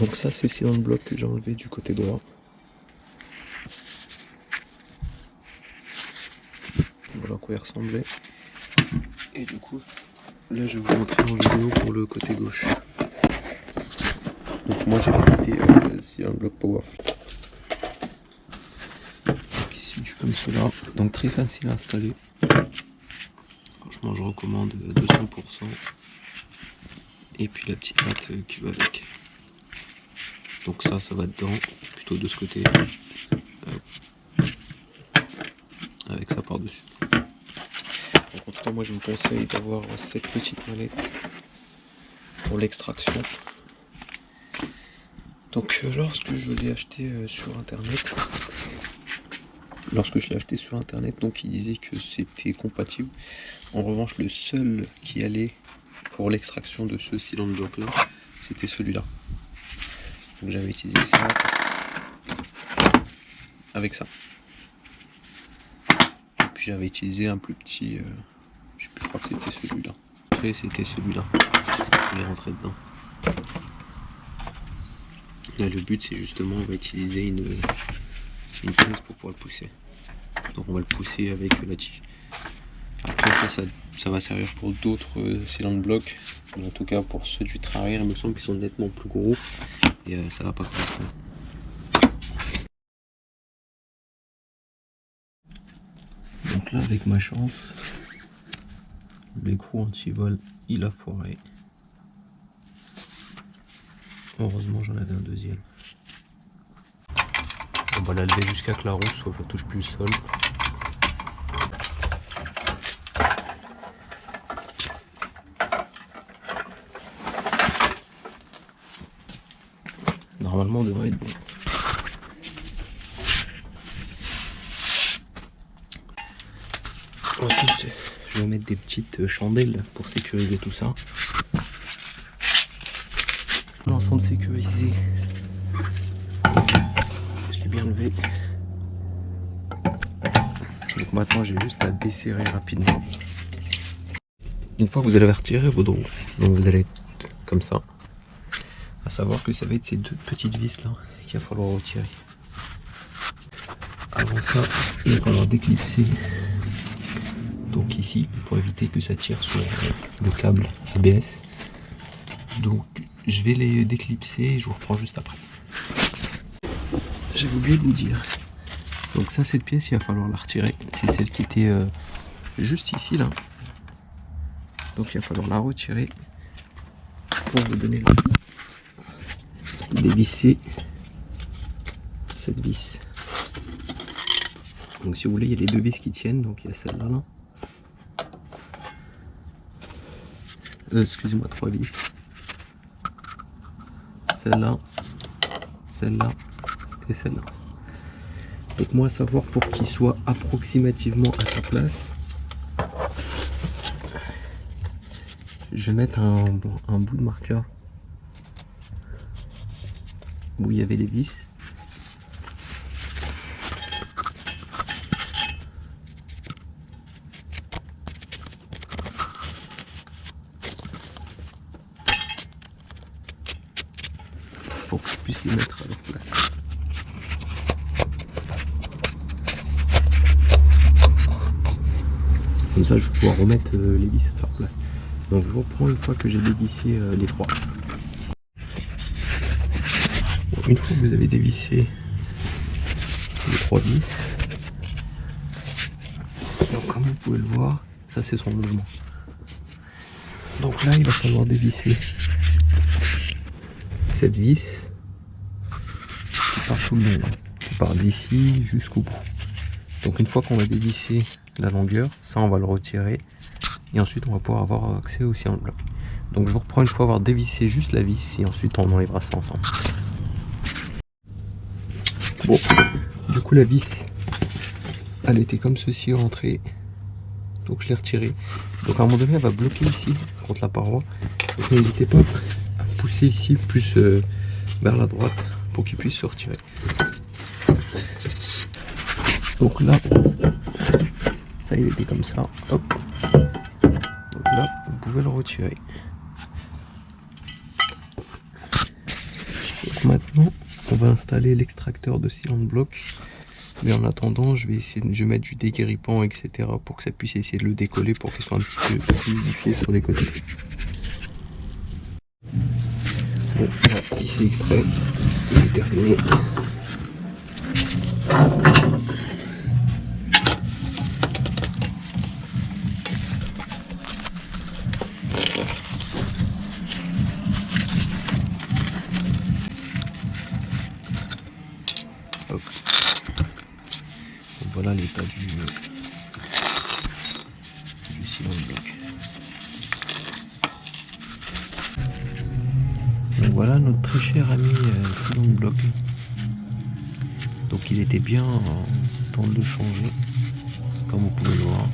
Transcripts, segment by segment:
Donc ça c'est le bloc que j'ai enlevé du côté droit. Voilà à quoi il ressemblait. Et du coup, là je vais vous montrer en vidéo pour le côté gauche. Donc moi j'ai rajouté un bloc Powerfit. Qui se situe comme cela. Donc très facile à installer. Franchement je recommande 200%. Et puis la petite patte qui va avec. Donc ça va dedans, plutôt de ce côté. Avec ça par dessus. Donc en tout cas moi je vous conseille d'avoir cette petite mallette pour l'extraction. Donc lorsque je l'ai acheté sur internet, donc il disait que c'était compatible. En revanche le seul qui allait pour l'extraction de ce cylinder bloc là, c'était celui-là. Donc j'avais utilisé ça avec ça. Et puis j'avais utilisé un plus petit, je crois que c'était celui-là. Après c'était celui-là. Je vais rentrer dedans. Là le but c'est justement on va utiliser une prise pour pouvoir le pousser. Donc on va le pousser avec la tige. Après ça va servir pour d'autres cylindres blocs. En tout cas pour ceux du travail, il me semble qu'ils sont nettement plus gros. Et ça va pas correspondre. Donc là avec ma chance, l'écrou anti-vol il a foiré. Heureusement j'en avais un deuxième. On va la lever jusqu'à que la roue soit ne touche plus le sol. Normalement on devrait être bon. Ensuite je vais mettre des petites chandelles pour sécuriser tout ça. L'ensemble sécurisé. Je l'ai bien levé. Donc maintenant j'ai juste à desserrer rapidement. Une fois que vous allez retirer vos dros, donc vous allez être comme ça. À savoir que ça va être ces deux petites vis là qu'il va falloir retirer. Avant ça, il va falloir déclipser. Donc ici, pour éviter que ça tire sur le câble ABS. Donc je vais les déclipser et je vous reprends juste après. J'avais oublié de vous dire. Donc ça, cette pièce, il va falloir la retirer. C'est celle qui était juste ici là. Donc il va falloir la retirer pour vous donner la place. Dévisser cette vis. Donc si vous voulez, il y a les deux vis qui tiennent. Donc il y a celle-là là. Excusez-moi, trois vis. Celle-là, celle-là et celle-là. Donc moi, à savoir pour qu'il soit approximativement à sa place, je vais mettre un bout de marqueur où il y avait les vis. Pour que je puisse les mettre à leur place. Comme ça, je vais pouvoir remettre les vis à leur place. Donc je reprends une fois que j'ai dévissé les trois. Bon, une fois que vous avez dévissé les trois vis, donc comme vous pouvez le voir, ça c'est son logement. Donc là, il va falloir dévisser cette vis qui part tout le long, là, qui part d'ici jusqu'au bout. Donc une fois qu'on va dévisser la longueur, ça on va le retirer et ensuite on va pouvoir avoir accès aussi en bloc. Donc je vous reprends une fois avoir dévissé juste la vis et ensuite on enlèvera ça ensemble. Bon, du coup la vis elle était comme ceci rentrée, donc je l'ai retirée. Donc à un moment donné elle va bloquer ici contre la paroi, donc n'hésitez pas à pousser ici plus vers la droite pour qu'il puisse se retirer. Donc là ça il était comme ça, hop. Donc là vous pouvez le retirer. Donc maintenant on va installer l'extracteur de sealant bloc. Mais en attendant, je vais mettre du dégrippant, etc. pour que ça puisse essayer de le décoller pour qu'il soit un petit peu fluidifié sur les côtés. Bon, voilà, ici extrait, il est terminé. Hop. Donc voilà l'état du sealant bloc. Donc voilà notre très cher ami sealant bloc. Donc il était bien temps de le changer, comme vous pouvez le voir.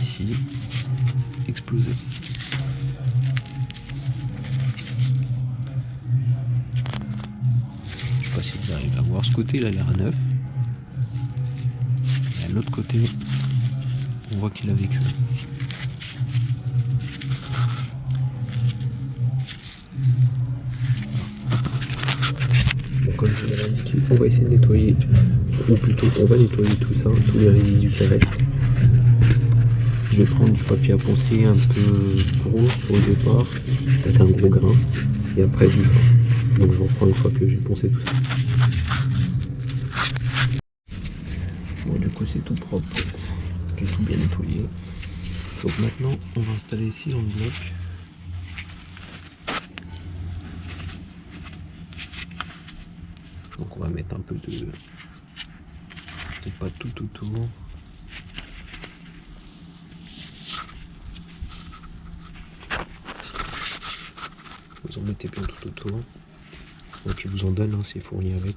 Ici, explosé. Je sais pas si vous arrivez à voir, ce côté il a l'air neuf. Et à l'autre côté, on voit qu'il a vécu. Bon, comme je l'ai indiqué, on va essayer de nettoyer, ou plutôt on va nettoyer tout ça, tous les résidus qui restent. Je vais prendre du papier à poncer un peu gros sur le départ, avec un gros grain, et après du fin. Donc je reprends une fois que j'ai poncé tout ça. Bon, du coup c'est tout propre, j'ai tout bien nettoyé. Donc maintenant on va installer ici dans le bloc. Donc on va mettre un peu de, peut-être pas tout autour. Vous en mettez bien tout autour. Donc il vous en donne, hein, c'est fourni avec.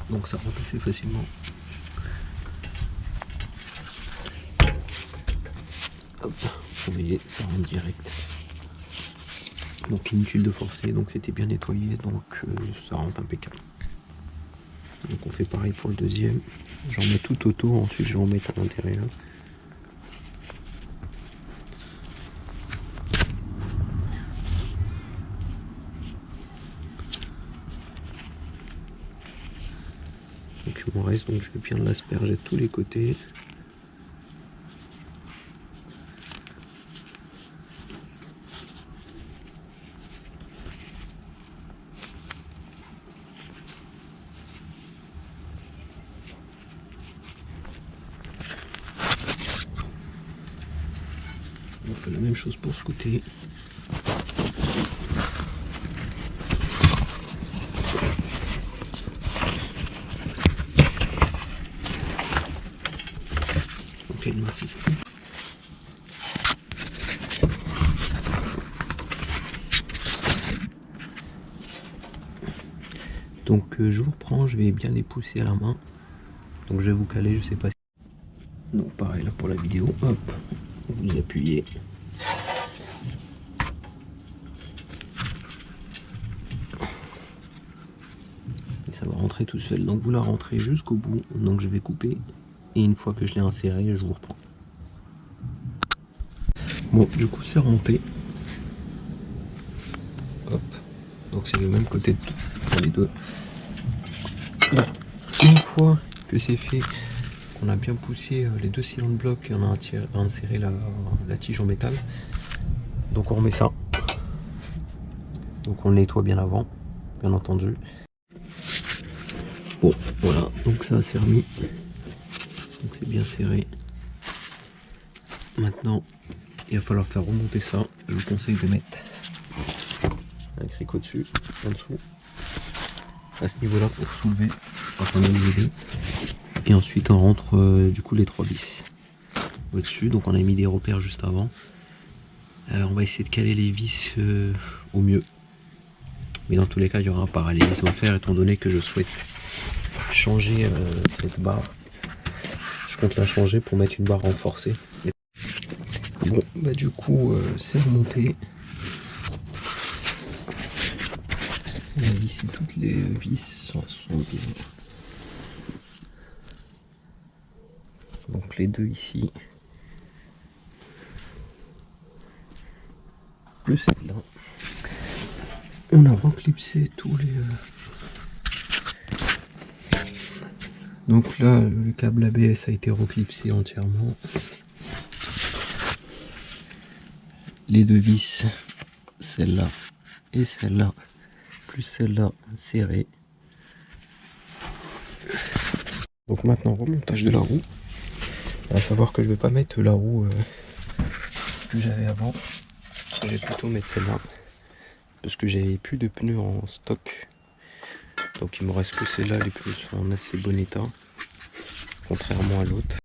Donc ça rentre assez facilement. Hop, vous voyez, ça rentre direct. Donc inutile de forcer, donc c'était bien nettoyé, donc ça rentre impeccable. Donc on fait pareil pour le deuxième. J'en mets tout autour, ensuite je vais en mettre à l'intérieur. Donc il m'en reste, donc je vais bien l'asperger de tous les côtés. On fait la même chose pour ce côté. Ok, merci. Donc je vous reprends, je vais bien les pousser à la main. Donc je vais vous caler, je sais pas si... Donc pareil là pour la vidéo, hop, vous appuyez. Et ça va rentrer tout seul. Donc vous la rentrez jusqu'au bout. Donc je vais couper. Et une fois que je l'ai inséré, je vous reprends. Bon, du coup c'est remonté. Hop. Donc c'est le même côté pour les deux. Bon. Une fois que c'est fait, on a bien poussé les deux sealant blocs et on a inséré la tige en métal. Donc on remet ça. Donc on le nettoie bien avant, bien entendu. Bon, voilà, donc ça c'est remis. Donc c'est bien serré. Maintenant, il va falloir faire remonter ça. Je vous conseille de mettre un cric au-dessus, en dessous, à ce niveau-là pour soulever, afin de nous aider. Et ensuite on rentre du coup les 3 vis au-dessus. Donc on a mis des repères juste avant. On va essayer de caler les vis au mieux. Mais dans tous les cas, il y aura un parallélisme à faire étant donné que je souhaite changer cette barre. Je je compte la changer pour mettre une barre renforcée. Bon, bah du coup, c'est remonté. On a vissé toutes les vis sont bien. Donc les deux ici. Plus celle-là. On a reclipsé tous les... Donc là, le câble ABS a été reclipsé entièrement. Les deux vis, celle-là et celle-là, plus celle-là serrée. Donc maintenant, remontage de la roue. À savoir que je vais pas mettre la roue que j'avais avant. Je vais plutôt mettre celle-là. Parce que j'avais plus de pneus en stock. Donc il me reste que celle-là, les pneus sont en assez bon état. Contrairement à l'autre.